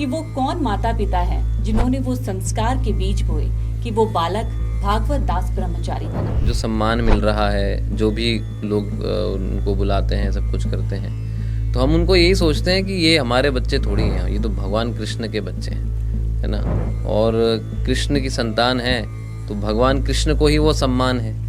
कि वो कौन माता पिता हैं जिन्होंने वो संस्कार के बीज बोए कि वो बालक भागवत दास ब्रह्मचारी बना। जो सम्मान मिल रहा है, जो भी लोग उनको बुलाते हैं, सब कुछ करते हैं, तो हम उनको यही सोचते हैं कि ये हमारे बच्चे थोड़ी हैं, ये तो भगवान कृष्ण के बच्चे हैं, है ना। और कृष्ण की संतान है तो भगवान कृष्ण को ही वो सम्मान है।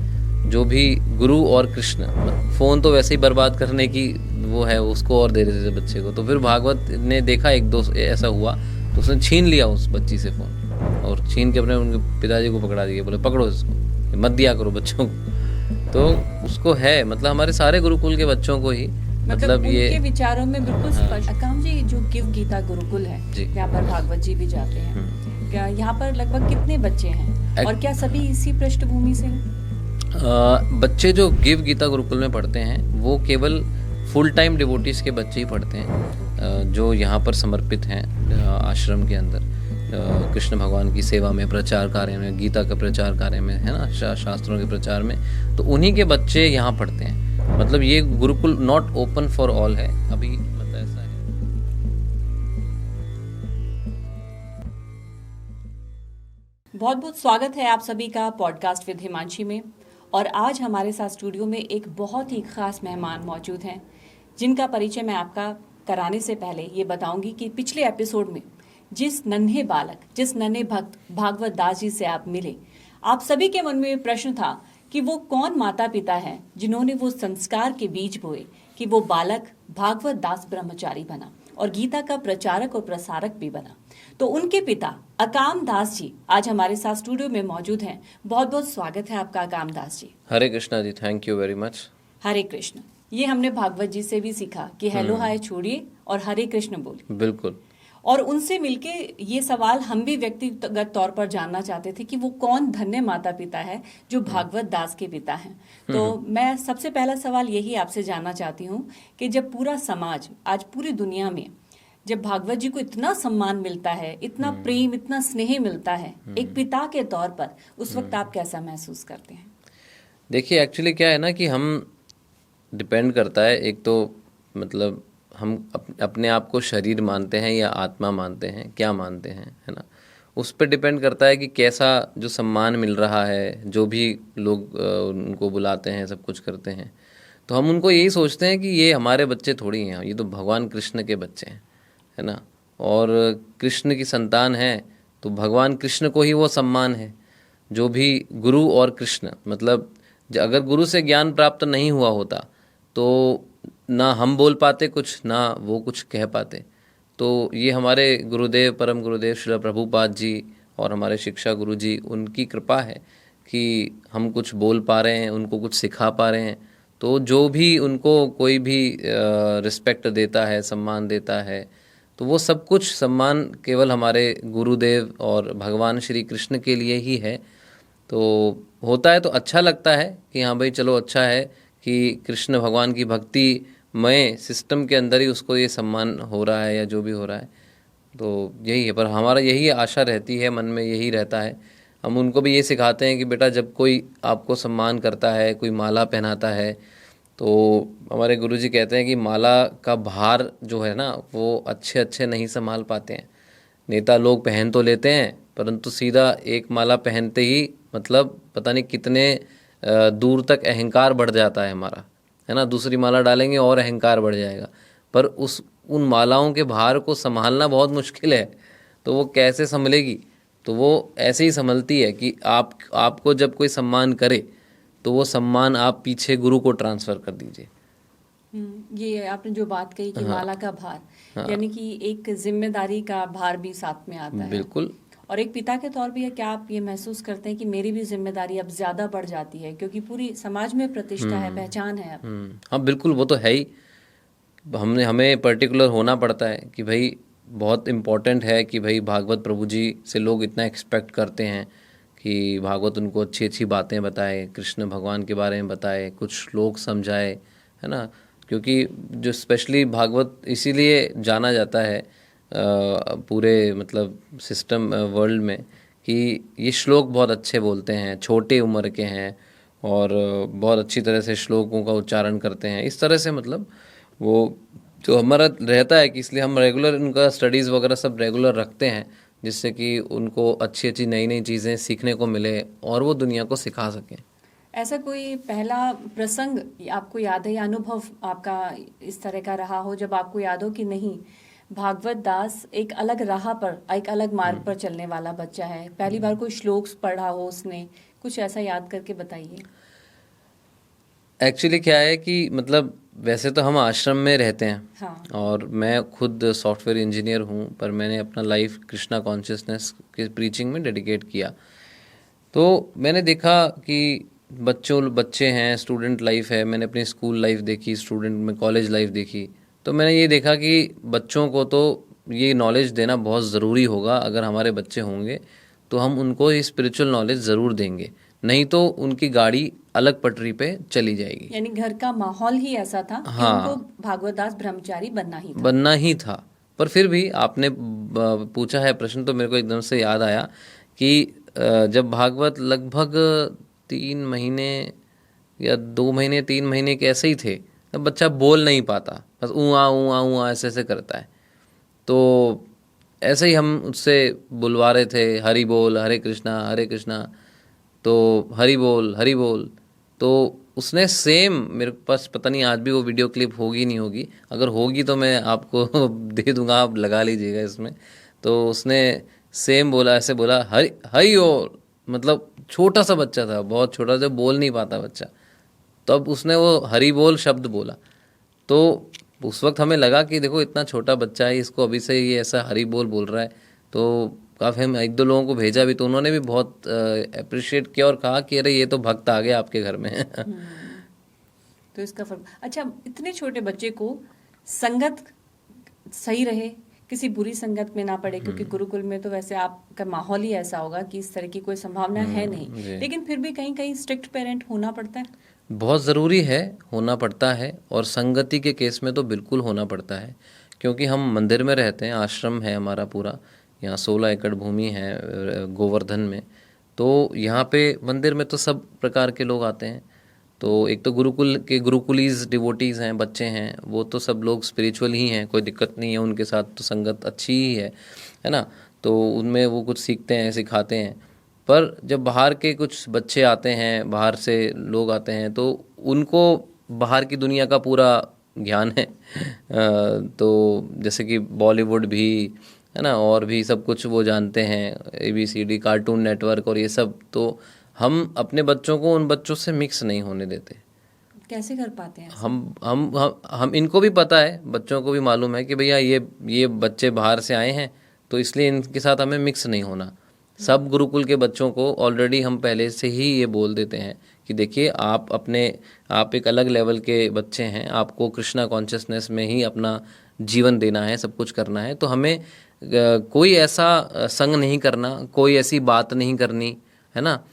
जो भी गुरु और कृष्ण, फ़ोन तो वैसे ही बर्बाद करने की वो है, उसको और दे देते थे बच्चे को। तो फिर भागवत ने देखा एक दो ऐसा हुआ तो उसने छीन लिया उस बच्ची से फ़ोन और छीन के अपने उनके पिताजी को पकड़ा दिया, बोले पकड़ो इसको, मत दिया करो बच्चों को। तो उसको है, मतलब हमारे सारे गुरुकुल के बच्चों को ही मतलब ये उनके विचारों में बिल्कुल स्पष्ट। अकाम जी, जो गिव गीता गुरुकुल है यहाँ पर भागवत जी भी जाते हैं, क्या यहाँ पर लगभग कितने बच्चे हैं और क्या सभी इसी पृष्ठभूमि से हैं? बच्चे जो गिव गीता गुरुकुल में पढ़ते हैं वो केवल फुल टाइम डिवोटीज के बच्चे ही पढ़ते हैं, जो यहाँ पर समर्पित हैं आश्रम के अंदर कृष्ण भगवान की सेवा में, प्रचार कार्य में, गीता का प्रचार कार्य में, है ना, शास्त्रों के प्रचार में। तो उन्हीं के बच्चे यहाँ पढ़ते हैं। मतलब ये Gurukul not open for all है अभी, मतलब ऐसा है। बहुत बहुत स्वागत है आप सभी का पॉडकास्ट विद हिमांशी में। और आज हमारे साथ स्टूडियो में एक बहुत ही खास मेहमान मौजूद हैं, जिनका परिचय मैं आपका कराने से पहले ये बताऊंगी कि पिछले एपिसोड में जिस नन्हे बालक, जिस नन्हे भक्त भागवत दास जी से आप मिले, आप सभी के मन में प्रश्न था कि वो कौन माता पिता हैं जिन्होंने वो संस्कार के बीज बोए कि वो बालक भागवत दास ब्रह्मचारी बना और गीता का प्रचारक और प्रसारक भी बना। तो उनके पिता अकाम दास जी आज हमारे साथ स्टूडियो में मौजूद हैं। बहुत बहुत स्वागत है आपका अकाम दास जी। हरे Krishna ji, thank you very much. हरे कृष्ण, ये हमने भागवत जी से भी सीखा कि हेलो हाय छोड़िए और हरे कृष्ण बोलिए। बिल्कुल। और उनसे मिलके ये सवाल हम भी व्यक्तिगत तौर पर जानना चाहते थे कि वो कौन धन्य माता पिता है जो भागवत दास के पिता हैं। तो मैं सबसे पहला सवाल यही आपसे जानना चाहती हूँ कि जब पूरा समाज, आज पूरी दुनिया में जब भागवत जी को इतना सम्मान मिलता है, इतना प्रेम, इतना स्नेह मिलता है एक पिता के तौर पर, उस वक्त आप कैसा महसूस करते हैं? देखिए, एक्चुअली क्या है ना कि हम डिपेंड करता है, एक तो मतलब हम अपने आप को शरीर मानते हैं या आत्मा मानते हैं, क्या मानते हैं, है ना। उस पर डिपेंड करता है कि कैसा जो सम्मान मिल रहा है, जो भी लोग उनको बुलाते हैं, सब कुछ करते हैं, तो हम उनको यही सोचते हैं कि ये हमारे बच्चे थोड़ी हैं, ये तो भगवान कृष्ण के बच्चे हैं, है ना। और कृष्ण की संतान है तो भगवान कृष्ण को ही वो सम्मान है। जो भी गुरु और कृष्ण, मतलब अगर गुरु से ज्ञान प्राप्त नहीं हुआ होता तो ना हम बोल पाते कुछ, ना वो कुछ कह पाते। तो ये हमारे गुरुदेव, परम गुरुदेव श्रील प्रभुपाद जी और हमारे शिक्षा गुरु जी, उनकी कृपा है कि हम कुछ बोल पा रहे हैं, उनको कुछ सिखा पा रहे हैं। तो जो भी उनको कोई भी रिस्पेक्ट देता है, सम्मान देता है, तो वो सब कुछ सम्मान केवल हमारे गुरुदेव और भगवान श्री कृष्ण के लिए ही है। तो होता है तो अच्छा लगता है कि हाँ भाई चलो, अच्छा है कि कृष्ण भगवान की भक्ति मय सिस्टम के अंदर ही उसको ये सम्मान हो रहा है या जो भी हो रहा है। तो यही है, पर हमारा यही आशा रहती है, मन में यही रहता है। हम उनको भी ये सिखाते हैं कि बेटा, जब कोई आपको सम्मान करता है, कोई माला पहनाता है, तो हमारे गुरुजी कहते हैं कि माला का भार जो है ना, वो अच्छे अच्छे नहीं संभाल पाते हैं। नेता लोग पहन तो लेते हैं, परंतु सीधा एक माला पहनते ही मतलब पता नहीं कितने दूर तक अहंकार बढ़ जाता है हमारा, है ना। दूसरी माला डालेंगे और अहंकार बढ़ जाएगा। पर उन मालाओं के भार को संभालना बहुत मुश्किल है। तो वो कैसे संभलेगी? तो वो ऐसे ही संभलती है कि आपको जब कोई सम्मान करे तो वो सम्मान आप पीछे गुरु को ट्रांसफ़र कर दीजिए। ये आपने जो बात कही कि हाँ, माला का भार, हाँ, यानी कि एक जिम्मेदारी का भार भी साथ में आता है। बिल्कुल। और एक पिता के तौर पे क्या आप ये महसूस करते हैं कि मेरी भी जिम्मेदारी अब ज्यादा बढ़ जाती है, क्योंकि पूरी समाज में प्रतिष्ठा है, पहचान है अब? हाँ बिल्कुल, वो तो है ही। हमें पर्टिकुलर होना पड़ता है कि भाई बहुत इम्पोर्टेंट है कि भाई भागवत प्रभु जी से लोग इतना एक्सपेक्ट करते हैं कि भागवत उनको अच्छी अच्छी बातें बताए, कृष्ण भगवान के बारे में बताए, कुछ श्लोक समझाए, है ना। क्योंकि जो स्पेशली भागवत इसीलिए जाना जाता है पूरे मतलब सिस्टम वर्ल्ड में कि ये श्लोक बहुत अच्छे बोलते हैं, छोटे उम्र के हैं और बहुत अच्छी तरह से श्लोकों का उच्चारण करते हैं। इस तरह से मतलब वो जो हमारा रहता है कि इसलिए हम रेगुलर उनका स्टडीज़ वगैरह सब रेगुलर रखते हैं, जिससे कि उनको अच्छी अच्छी नई नई चीज़ें सीखने को मिले और वो दुनिया को सिखा सकें। ऐसा कोई पहला प्रसंग आपको याद है या अनुभव आपका इस तरह का रहा हो जब आपको याद हो कि नहीं, भागवत दास एक अलग राह पर, एक अलग मार्ग पर चलने वाला बच्चा है, पहली बार कोई श्लोक पढ़ा हो उसने, कुछ ऐसा याद करके बताइए। एक्चुअली क्या है कि मतलब वैसे तो हम आश्रम में रहते हैं, हाँ। और मैं खुद सॉफ्टवेयर इंजीनियर हूँ, पर मैंने अपना लाइफ कृष्णा कॉन्शियसनेस के प्रीचिंग में डेडिकेट किया। तो मैंने देखा कि बच्चे हैं, स्टूडेंट लाइफ है, मैंने अपनी स्कूल लाइफ देखी, स्टूडेंट में कॉलेज लाइफ देखी। तो मैंने ये देखा कि बच्चों को तो ये नॉलेज देना बहुत ज़रूरी होगा। अगर हमारे बच्चे होंगे तो हम उनको ये स्पिरिचुअल नॉलेज ज़रूर देंगे, नहीं तो उनकी गाड़ी अलग पटरी पे चली जाएगी। यानी घर का माहौल ही ऐसा था कि हाँ, उनको भागवत दास ब्रह्मचारी बनना ही था। पर फिर भी आपने पूछा है प्रश्न, तो मेरे को एकदम से याद आया कि जब भागवत लगभग 3 महीने या 2 महीने 3 महीने के ऐसे ही थे, तब बच्चा बोल नहीं पाता, बस ऊँ आ ऐसे ऐसे करता है। तो ऐसे ही हम उससे बुलवा रहे थे, हरि बोल, हरे कृष्णा, तो हरि बोल। तो उसने सेम, मेरे पास पता नहीं आज भी वो वीडियो क्लिप होगी नहीं होगी, अगर होगी तो मैं आपको दे दूंगा, आप लगा लीजिएगा इसमें। तो उसने सेम बोला, ऐसे बोला, हरि हरि बोल। मतलब छोटा सा बच्चा था, बहुत छोटा सा, बोल नहीं पाता बच्चा, तब उसने वो हरि बोल शब्द बोला। तो उस वक्त हमें लगा कि देखो इतना छोटा बच्चा है, इसको अभी से ये ऐसा हरि बोल बोल रहा है। तो काफ़ी हम एक दो लोगों को भेजा भी, तो उन्होंने भी बहुत अप्रिशिएट किया और कहा कि अरे ये तो भक्त आ गया आपके घर में। तो इसका फर्क। अच्छा, इतने छोटे बच्चे को संगत सही रहे, किसी बुरी संगत में ना पड़े, क्योंकि गुरुकुल में तो वैसे आपका माहौल ही ऐसा होगा कि इस तरह की कोई संभावना है नहीं, जी। लेकिन फिर भी कहीं कहीं स्ट्रिक्ट पेरेंट होना पड़ता है। बहुत ज़रूरी है, होना पड़ता है, और संगति के केस में तो बिल्कुल होना पड़ता है, क्योंकि हम मंदिर में रहते हैं, आश्रम है हमारा पूरा, यहाँ 16 एकड़ भूमि है गोवर्धन में। तो यहाँ पे मंदिर में तो सब प्रकार के लोग आते हैं। तो एक तो गुरुकुलीज डिवोटीज़ हैं, बच्चे हैं, वो तो सब लोग स्पिरिचुअल ही हैं, कोई दिक्कत नहीं है उनके साथ, तो संगत अच्छी ही है ना। तो उनमें वो कुछ सीखते हैं, सिखाते हैं। पर जब बाहर के कुछ बच्चे आते हैं, बाहर से लोग आते हैं, तो उनको बाहर की दुनिया का पूरा ज्ञान है। तो जैसे कि बॉलीवुड भी है ना, और भी सब कुछ वो जानते हैं, ABCD, कार्टून नेटवर्क और ये सब। तो हम अपने बच्चों को उन बच्चों से मिक्स नहीं होने देते। कैसे कर पाते हैं ऐसा? हम इनको भी पता है, बच्चों को भी मालूम है कि भैया ये बच्चे बाहर से आए हैं, तो इसलिए इनके साथ हमें मिक्स नहीं होना। सब गुरुकुल के बच्चों को ऑलरेडी हम पहले से ही ये बोल देते हैं कि देखिए आप एक अलग लेवल के बच्चे हैं, आपको कृष्णा कॉन्शियसनेस में ही अपना जीवन देना है, सब कुछ करना है। तो हमें कोई ऐसा संग नहीं करना, कोई ऐसी बात नहीं करनी, है ना,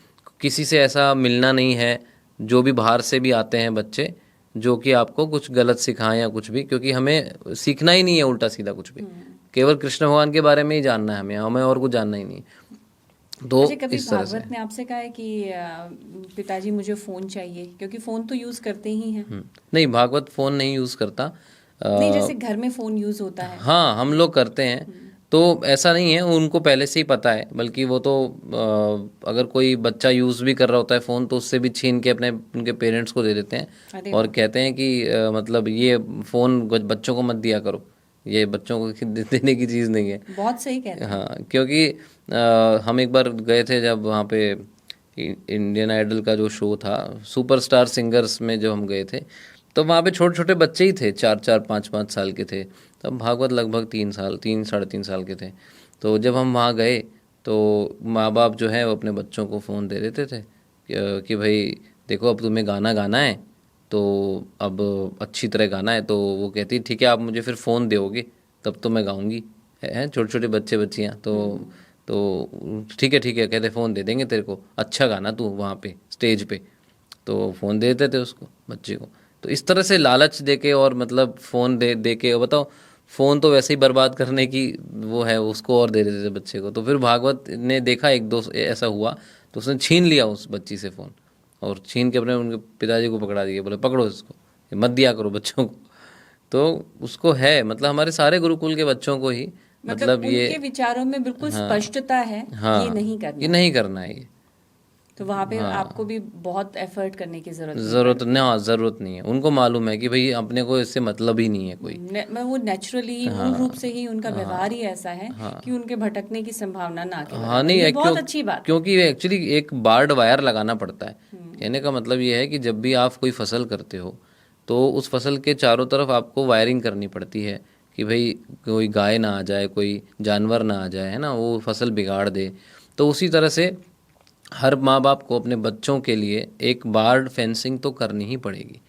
किसी से ऐसा मिलना नहीं है, जो भी बाहर से भी आते हैं बच्चे, जो कि आपको कुछ गलत सिखाएं या कुछ भी, क्योंकि हमें सीखना ही नहीं है उल्टा सीधा कुछ भी, केवल कृष्ण भगवान के बारे में ही जानना है हमें और कुछ जानना ही नहीं। तो अच्छा, कभी इस तरह से भागवत ने आपसे कहा है कि पिताजी मुझे फोन चाहिए, क्योंकि फोन तो यूज करते ही हैं। नहीं, भागवत फ़ोन नहीं यूज़ करता। नहीं, जैसे घर में फोन यूज होता है। हाँ, हम लोग करते हैं। तो ऐसा नहीं है, उनको पहले से ही पता है, बल्कि वो तो अगर कोई बच्चा यूज़ भी कर रहा होता है फ़ोन, तो उससे भी छीन के उनके पेरेंट्स को दे देते हैं, अरे और वाह। कहते हैं कि मतलब ये फ़ोन बच्चों को मत दिया करो, ये बच्चों को देने की चीज़ नहीं है। बहुत सही कहते हैं। हाँ, क्योंकि हम एक बार गए थे जब वहाँ पे इंडियन आइडल का जो शो था, सुपरस्टार सिंगर्स में जो हम गए थे, तो वहाँ पे छोटे छोटे बच्चे ही थे, 4-4 5-5 साल के थे। तब भागवत लगभग 3 साढ़े 3 साल के थे। तो जब हम वहाँ गए, तो माँ बाप जो है वो अपने बच्चों को फ़ोन दे देते थे कि भाई देखो अब तुम्हें गाना गाना है, तो अब अच्छी तरह गाना है। तो वो कहती ठीक है, आप मुझे फिर फ़ोन दोगे तब तो मैं गाऊंगी। हैं छोटे छोटे बच्चे बच्चियाँ, तो ठीक है कहते फ़ोन दे देंगे तेरे को, अच्छा गाना तू वहाँ पे स्टेज पे। तो फ़ोन दे देते थे उसको, बच्चे को। तो इस तरह से लालच देके, और मतलब फ़ोन दे के, बताओ फ़ोन तो वैसे ही बर्बाद करने की वो है, उसको और दे देते थे बच्चे को। तो फिर भागवत ने देखा एक दो ऐसा हुआ, तो उसने छीन लिया उस बच्ची से फ़ोन, और छीन के उनके पिताजी को पकड़ा दिया, बोले पकड़ो इसको, मत दिया करो बच्चों को। तो उसको है, मतलब हमारे सारे गुरुकुल के बच्चों को ही मतलब ये उनके विचारों में बिल्कुल स्पष्टता है, हाँ ये नहीं करना ये नहीं करना है ये। तो वहां पे आपको भी बहुत एफर्ट करने की जरूरत नहीं ज़रूरत पड़ती। ना, हाँ ज़रूरत नहीं है, उनको मालूम है कि भाई अपने को इससे मतलब ही नहीं है कोई। मैं वो नेचुरली ही मूल रूप से ही उनका व्यवहार ही ऐसा है कि उनके भटकने की संभावना ना के हाँ बराबर। नहीं ये है, बहुत अच्छी बात है। क्योंकि एक्चुअली एक बार्ड वायर लगाना पड़ता है। कहने का मतलब ये है कि जब भी आप कोई फसल करते हो तो उस फसल के चारों तरफ आपको वायरिंग करनी पड़ती है कि भाई कोई गाय ना आ जाए, कोई जानवर ना आ जाए, है ना, वो फसल बिगाड़ दे। तो उसी तरह से हर माँ बाप को अपने बच्चों के लिए एक बार्ड फेंसिंग तो करनी ही पड़ेगी,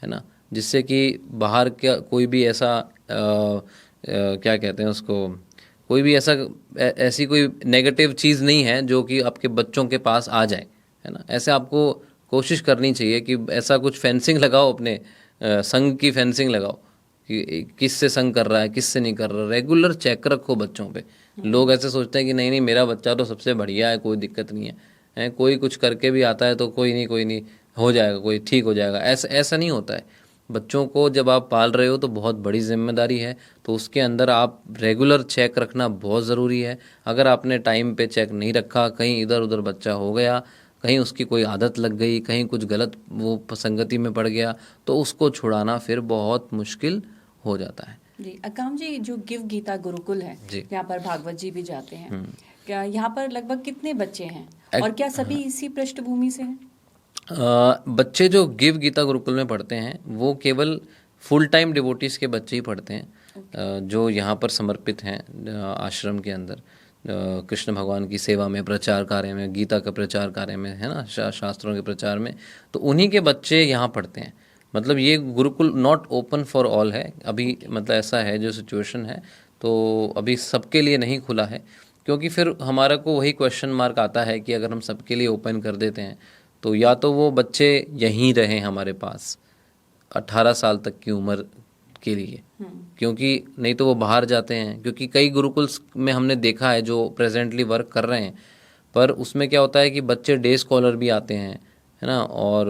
है ना, जिससे कि बाहर क्या कोई भी ऐसा क्या कहते हैं उसको, कोई भी ऐसा ऐसी कोई नेगेटिव चीज़ नहीं है जो कि आपके बच्चों के पास आ जाए, है ना। ऐसे आपको कोशिश करनी चाहिए कि ऐसा कुछ फेंसिंग लगाओ, अपने संघ की फेंसिंग लगाओ कि किससे संग कर रहा है, किससे नहीं कर रहा, रेगुलर चेक रखो बच्चों पे। लोग ऐसे सोचते हैं कि नहीं नहीं मेरा बच्चा तो सबसे बढ़िया है, कोई दिक्कत नहीं है, कोई कुछ करके भी आता है तो कोई नहीं हो जाएगा, कोई ठीक हो जाएगा, ऐसा ऐसा नहीं होता है। बच्चों को जब आप पाल रहे हो तो बहुत बड़ी जिम्मेदारी है, तो उसके अंदर आप रेगुलर चेक रखना बहुत ज़रूरी है। अगर आपने टाइम पे चेक नहीं रखा, कहीं इधर उधर बच्चा हो गया, कहीं उसकी कोई आदत लग गई, कहीं कुछ गलत वो संगति में पड़ गया, तो उसको छुड़ाना फिर बहुत मुश्किल हो जाता है। जी अकाम जी, जो गिव गीता गुरुकुल है जी यहाँ पर भागवत जी भी जाते हैं, क्या यहाँ पर लगभग कितने बच्चे हैं और क्या सभी इसी पृष्ठभूमि से हैं? बच्चे जो गिव गीता गुरुकुल में पढ़ते हैं वो केवल फुल टाइम डिवोटीज के बच्चे ही पढ़ते हैं, जो यहाँ पर समर्पित हैं आश्रम के अंदर कृष्ण भगवान की सेवा में, प्रचार कार्य में, गीता का प्रचार कार्य में, है ना, शास्त्रों के प्रचार में। तो उन्हीं के बच्चे यहाँ पढ़ते हैं। मतलब ये Gurukul not open for all है अभी, मतलब ऐसा है जो सिचुएशन है, तो अभी सबके लिए नहीं खुला है, क्योंकि फिर हमारा को वही क्वेश्चन मार्क आता है कि अगर हम सबके लिए ओपन कर देते हैं तो या तो वो बच्चे यहीं रहें हमारे पास 18 साल तक की उम्र के लिए, क्योंकि नहीं तो वो बाहर जाते हैं। क्योंकि कई गुरुकुल्स में हमने देखा है जो प्रेजेंटली वर्क कर रहे हैं, पर उसमें क्या होता है कि बच्चे डे स्कॉलर भी आते हैं, है ना, और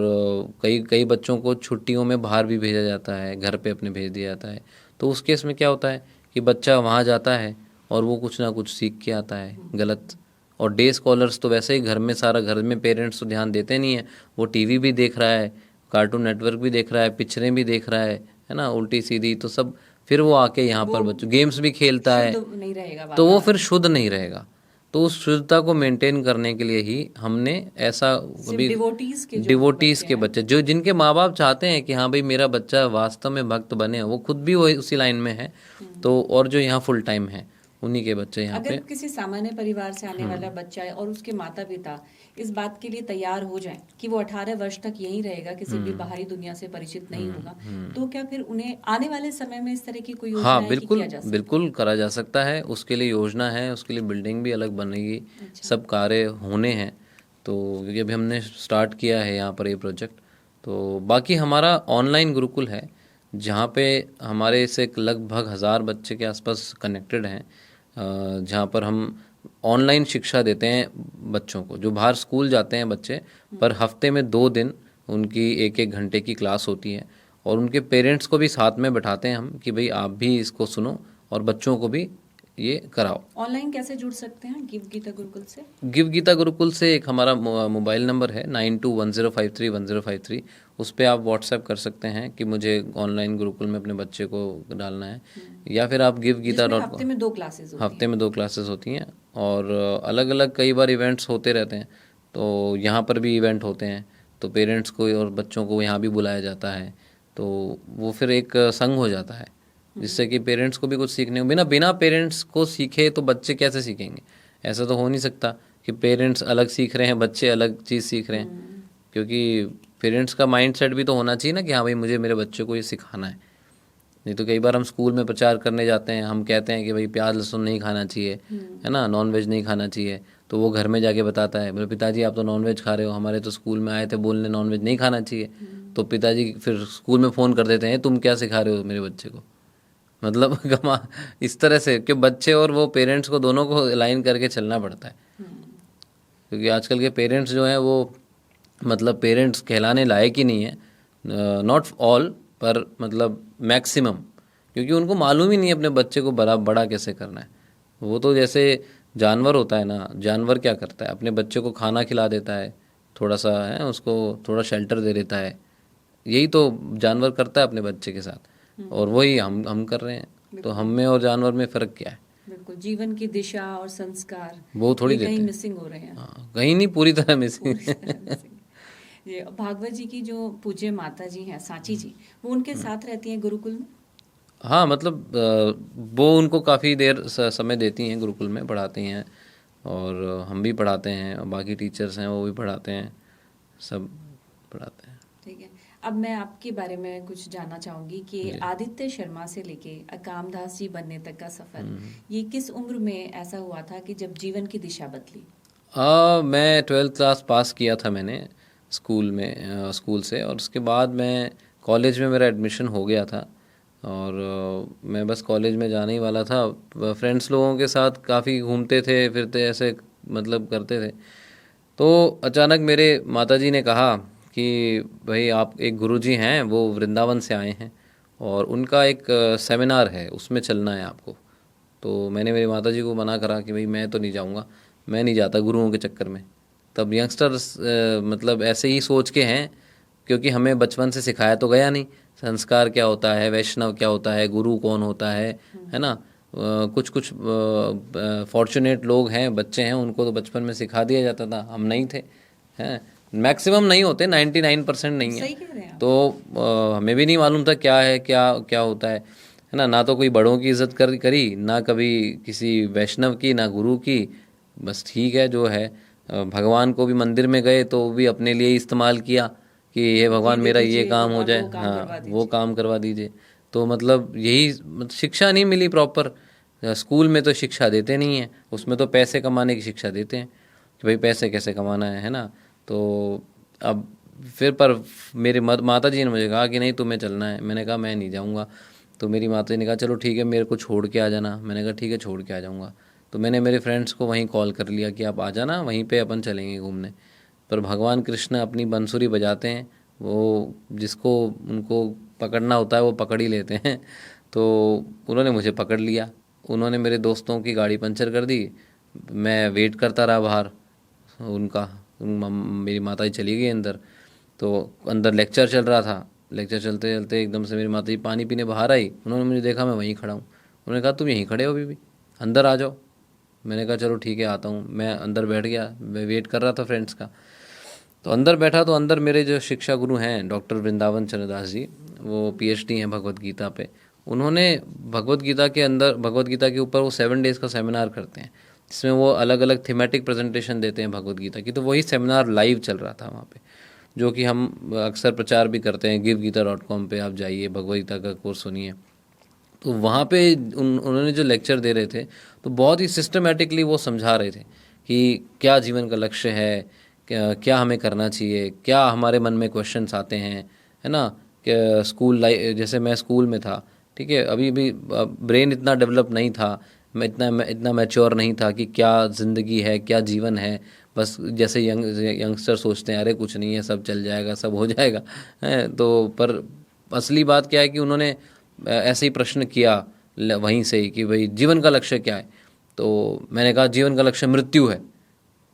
कई कई बच्चों को छुट्टियों में बाहर भी भेजा जाता है, घर पे अपने भेज दिया जाता है। तो उस केस में क्या होता है कि बच्चा वहाँ जाता है और वो कुछ ना कुछ सीख के आता है गलत। और डे स्कॉलर्स तो वैसे ही घर में सारा, घर में पेरेंट्स तो ध्यान देते नहीं है, वो टीवी भी देख रहा है, कार्टून नेटवर्क भी देख रहा है, पिक्चरें भी देख रहा है ना, उल्टी सीधी, तो सब फिर वो आके यहाँ पर बच्चों गेम्स भी खेलता है, शुद्ध नहीं रहेगा तो वो वातावरण। फिर शुद्ध नहीं रहेगा। तो उस शुद्धता को मेंटेन करने के लिए ही हमने ऐसा सिर्फ डिवोटीज के जो डिवोटीज बच्चे के हैं। बच्चे जो जिनके माँ बाप चाहते हैं कि हाँ भाई मेरा बच्चा वास्तव में भक्त बने, वो खुद भी वही उसी लाइन में है, तो और जो यहाँ फुल टाइम है उन्हीं के बच्चे यहाँ अगर पे। किसी सामान्य परिवार से आने वाला बच्चा है और उसके माता पिता इस बात के लिए तैयार हो जाएं कि वो 18 वर्ष तक यहीं रहेगा, किसी भी बाहरी दुनिया से परिचित नहीं होगा, तो क्या फिर उन्हें आने वाले समय में इस तरह की कोई योजना हाँ है कि बिल्कुल किया जा सकता बिल्कुल करा जा सकता है, उसके लिए योजना है, उसके लिए बिल्डिंग भी अलग बनेगी, सब कार्य होने हैं। तो क्योंकि अभी हमने स्टार्ट किया है यहाँ पर ये प्रोजेक्ट, तो बाकी हमारा ऑनलाइन गुरुकुल है जहाँ पे हमारे से लगभग 1000 बच्चे के आसपास कनेक्टेड हैं, जहाँ पर हम ऑनलाइन शिक्षा देते हैं बच्चों को। जो बाहर स्कूल जाते हैं बच्चे, पर हफ्ते में 2 दिन उनकी 1-1 घंटे की क्लास होती है, और उनके पेरेंट्स को भी साथ में बैठाते हैं हम कि भाई आप भी इसको सुनो और बच्चों को भी ये कराओ। ऑनलाइन कैसे जुड़ सकते हैं गिव गीता गुरुकुल से? गिव गीता गुरुकुल से एक हमारा मोबाइल नंबर है 9210531053, उस पर आप व्हाट्सएप कर सकते हैं कि मुझे ऑनलाइन गुरुकुल में अपने बच्चे को डालना है, या फिर आप जिसमें हफ्ते में 2 क्लासेस होती हफ्ते में 2 क्लासेस होती हैं, और अलग अलग कई बार इवेंट्स होते रहते हैं, तो यहाँ पर भी इवेंट होते हैं, तो पेरेंट्स को और बच्चों को यहाँ भी बुलाया जाता है, तो वो फिर एक संग हो जाता है, जिससे कि पेरेंट्स को भी कुछ सीखने को, बिना बिना पेरेंट्स को सीखे तो बच्चे कैसे सीखेंगे? ऐसा तो हो नहीं सकता कि पेरेंट्स अलग सीख रहे हैं, बच्चे अलग चीज़ सीख रहे हैं, क्योंकि पेरेंट्स का माइंड सेट भी तो होना चाहिए ना कि हाँ भाई मुझे मेरे बच्चे को ये सिखाना है। नहीं तो कई बार हम स्कूल में प्रचार करने जाते हैं, हम कहते हैं कि भाई प्याज लहसुन नहीं खाना चाहिए, है ना, नॉन वेज नहीं खाना चाहिए, तो वो घर में जाके बताता है बोले पिताजी आप तो नॉन वेज खा रहे हो, हमारे तो स्कूल में आए थे बोलने नॉन वेज नहीं खाना चाहिए। तो पिताजी फिर स्कूल में फ़ोन कर देते हैं तुम क्या सिखा रहे हो मेरे बच्चे को। मतलब कमा इस तरह से कि बच्चे और वो पेरेंट्स को दोनों को अलाइन करके चलना पड़ता है, क्योंकि आजकल के पेरेंट्स जो हैं वो मतलब पेरेंट्स कहलाने लायक ही नहीं है, नॉट ऑल पर मतलब मैक्सिमम क्योंकि उनको मालूम ही नहीं है अपने बच्चे को बड़ा बड़ा कैसे करना है। वो तो जैसे जानवर होता है ना, जानवर क्या करता है, अपने बच्चे को खाना खिला देता है, थोड़ा सा है उसको थोड़ा शेल्टर दे देता है, यही तो जानवर करता है अपने बच्चे के साथ, और वही हम कर रहे हैं। तो हम में और जानवर में फ़र्क क्या है? बिल्कुल, जीवन की दिशा और संस्कार वो थोड़ी ये देते कहीं हैं। मिसिंग हो रहे हैं। हाँ, कहीं नहीं, पूरी तरह मिसिंग। पूरी तरह missing। ये भागवत जी की जो पूज्य माता जी हैं सांची जी, वो उनके साथ रहती हैं गुरुकुल में। हाँ, मतलब वो उनको काफ़ी देर समय देती हैं, गुरुकुल में पढ़ाती हैं, और हम भी पढ़ाते हैं, और बाकी टीचर्स हैं वो भी पढ़ाते हैं, सब पढ़ाते हैं। ठीक है, अब मैं आपके बारे में कुछ जानना चाहूंगी कि आदित्य शर्मा से लेके कामदास जी बनने तक का सफर, ये किस उम्र में ऐसा हुआ था कि जब जीवन की दिशा बदली? मैं 12th क्लास पास किया था मैंने स्कूल में, स्कूल से, और उसके बाद मैं कॉलेज में मेरा एडमिशन हो गया था, और मैं बस कॉलेज में जाने ही वाला था। फ्रेंड्स लोगों के साथ काफ़ी घूमते थे फिरते, ऐसे मतलब करते थे। तो अचानक मेरे माताजी ने कहा कि भाई आप, एक गुरुजी हैं वो वृंदावन से आए हैं, और उनका एक सेमिनार है, उसमें चलना है आपको। तो मैंने मेरी माताजी को मना करा कि भाई मैं तो नहीं जाऊंगा, मैं नहीं जाता गुरुओं के चक्कर में। तब यंगस्टर्स मतलब ऐसे ही सोच के हैं, क्योंकि हमें बचपन से सिखाया तो गया नहीं संस्कार क्या होता है, वैष्णव क्या होता है, गुरु कौन होता है ना। कुछ कुछ फॉर्चुनेट लोग हैं, बच्चे हैं, उनको तो बचपन में सिखा दिया जाता था, हम नहीं थे, हैं। मैक्सिमम नहीं होते, 99% नहीं है। सही कह रहे हैं आप। तो हमें भी नहीं मालूम था क्या है, क्या क्या होता है ना। ना तो कोई बड़ों की इज्जत करी, ना कभी किसी वैष्णव की, ना गुरु की। बस ठीक है जो है। भगवान को भी मंदिर में गए तो भी अपने लिए ही इस्तेमाल किया कि ये भगवान दे मेरा ये दीजिए, काम हो भगवान जाए, वो काम करवा हाँ वो दीजिए। काम करवा दीजिए। तो मतलब यही, मतलब शिक्षा नहीं मिली प्रॉपर। स्कूल में तो शिक्षा देते नहीं हैं, उसमें तो पैसे कमाने की शिक्षा देते हैं कि भाई पैसे कैसे कमाना है ना। तो अब फिर पर मेरी माता जी ने मुझे कहा कि नहीं तुम्हें चलना है। मैंने कहा मैं नहीं जाऊँगा। तो मेरी माता जी ने कहा चलो ठीक है, मेरे को छोड़ के आ जाना। मैंने कहा ठीक है, छोड़ के आ जाऊँगा। तो मैंने मेरे फ्रेंड्स को वहीं कॉल कर लिया कि आप आ जाना, वहीं पे अपन चलेंगे घूमने। पर भगवान कृष्ण अपनी बंसुरी बजाते हैं, वो जिसको उनको पकड़ना होता है वो पकड़ ही लेते हैं। तो उन्होंने मुझे पकड़ लिया, उन्होंने मेरे दोस्तों की गाड़ी पंचर कर दी। मैं वेट करता रहा बाहर उनका। मेरी माता जी चली गई अंदर। तो अंदर लेक्चर चल रहा था, लेक्चर चलते चलते एकदम से मेरी माता जी पानी पीने बाहर आई। उन्होंने मुझे देखा मैं वहीं खड़ा हूँ। उन्होंने कहा तुम यहीं खड़े हो अभी भी, अंदर आ जाओ। मैंने कहा चलो ठीक है आता हूँ। मैं अंदर बैठ गया, मैं वेट कर रहा था फ्रेंड्स का। तो अंदर बैठा तो अंदर मेरे जो शिक्षा गुरु हैं डॉक्टर वृंदावन चंद्रदास जी, वो पीएचडी हैं भगवत गीता पे। उन्होंने भगवत गीता के अंदर, भगवत गीता के ऊपर वो 7 डेज़ का सेमिनार करते हैं, जिसमें वो अलग अलग थीमेटिक प्रेजेंटेशन देते हैं भगवत गीता की। तो वही सेमिनार लाइव चल रहा था वहाँ पे, जो कि हम अक्सर प्रचार भी करते हैं। givegita.com पे आप जाइए, भगवत गीता का कोर्स सुनिए। तो वहाँ पे उन्होंने जो लेक्चर दे रहे थे, तो बहुत ही सिस्टमेटिकली वो समझा रहे थे कि क्या जीवन का लक्ष्य है, क्या हमें करना चाहिए, क्या हमारे मन में क्वेश्चंस आते हैं, है ना। कि स्कूल लाइफ, जैसे मैं स्कूल में था, ठीक है, अभी भी ब्रेन इतना डेवलप नहीं था, मैं इतना मैच्योर नहीं था कि क्या ज़िंदगी है, क्या जीवन है। बस जैसे यंगस्टर सोचते हैं अरे कुछ नहीं है, सब चल जाएगा, सब हो जाएगा, है। तो पर असली बात क्या है कि उन्होंने ऐसे ही प्रश्न किया वहीं से ही कि भाई जीवन का लक्ष्य क्या है। तो मैंने कहा जीवन का लक्ष्य मृत्यु है।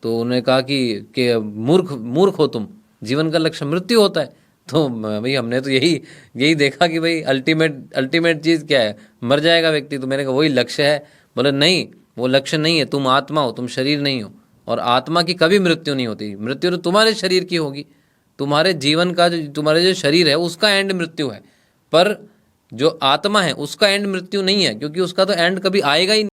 तो उन्होंने कहा कि मूर्ख मूर्ख हो तुम, जीवन का लक्ष्य मृत्यु होता है। तो भाई हमने तो यही यही देखा कि भाई अल्टीमेट चीज़ क्या है, मर जाएगा व्यक्ति। तो मैंने कहा वही लक्ष्य है। बोले नहीं, वो लक्ष्य नहीं है, तुम आत्मा हो, तुम शरीर नहीं हो। और आत्मा की कभी मृत्यु नहीं होती, मृत्यु तो तुम्हारे शरीर की होगी। तुम्हारे जीवन का जो तुम्हारे जो शरीर है उसका एंड मृत्यु है, पर जो आत्मा है उसका एंड मृत्यु नहीं है, क्योंकि उसका तो एंड कभी आएगा ही नहीं।